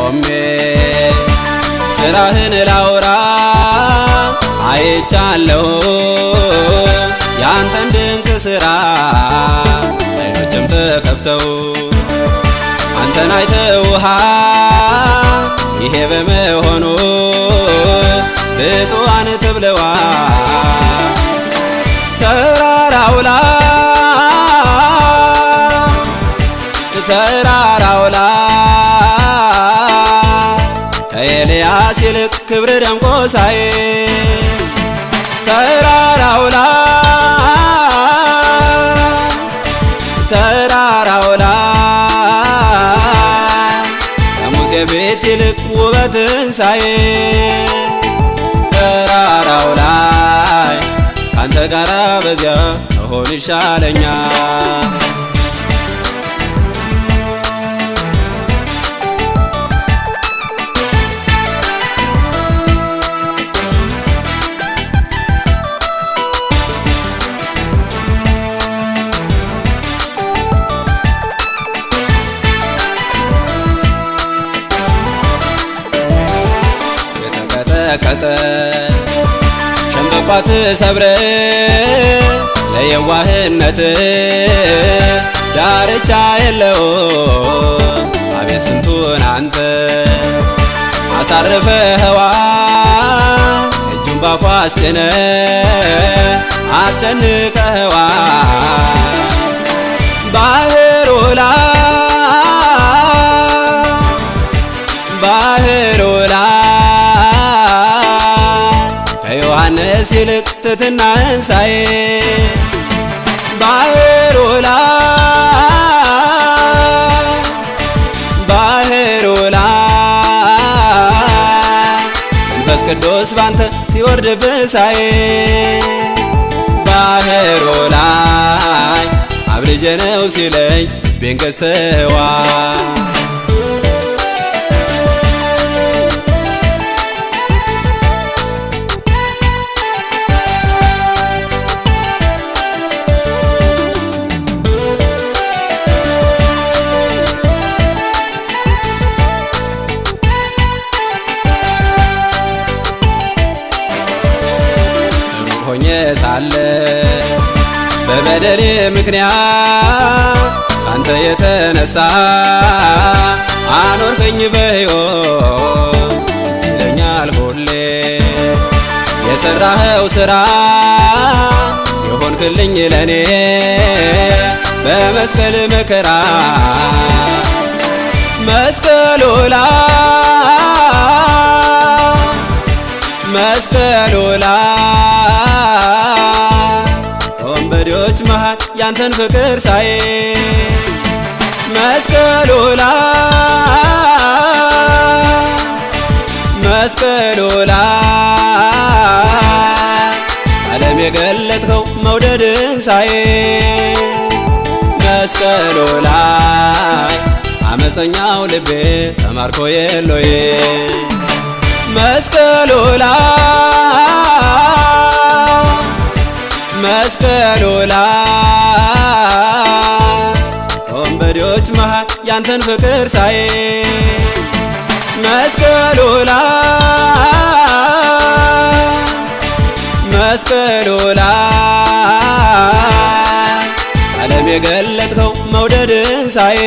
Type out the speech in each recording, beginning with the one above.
ቆሜ ስራህን ላውራ አይቻለሁ ያንተን ድንቅ ስራ አይኖችም ተከፍተው አንተን አይተውሃል ይሄ በመሆኑ ብፁዓን ተብለዋል። ተራራው ላይ ከኤልያስ ይልቅ ክብር ደምቆ ሳይ ተራራው ላይ ከሙሴ ቤት ይልቅ ውበትን ሳይ ተራራው ላይ ካንተ ጋራ በዚያ መሆን ይሻለኛል። የተቀጠቀጠ ሸምበቋት ሰብረ ለየዋህነት ዳርቻ የለው አቤት ስንቱን አንተ አሳርፈኸዋል እጁን ባፏ አስጭነ አስደንቀኸዋል። ባህሩ ላይ ከዮሐንስ ይልቅ ትሕትናህን ሳይ ባህሩ ላይ መንፈስ ቅዱስ ባንተ ሲወርድብህ ሳይ ባህሩ ላይ አብ ልጄ ነው ሲለኝ ልቤን ገዝተኸዋል። ሆኜ ሳለ በበደሌ ምክንያት አንተ የተነሳ አኖርከኝ በሕይወት ይለኛል ሁሌ የሰራኸው ሥራ የሆንክልኝ ለኔ በመስቀል መከራ መስቀሉ ላይ ከወንበዴዎች መሃል ያንተን ፍቅር ሳይ መስቀሉ ላይ ዓለም የገለጥከው መውደድን ሳይ መስቀሉ ላይ አመፀኛው ልቤ ተማርኮ የሎዬ መስቀሉ ላይ ከወንበዴዎች መሃል ያንተን ፍቅር ሳይ መስቀሉ ላይ ዓለም የገለጥከው መውደድን ሳይ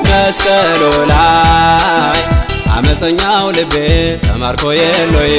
መስቀሉ ላይ አመፀኛው ልቤ ተማርኮ የሎዬ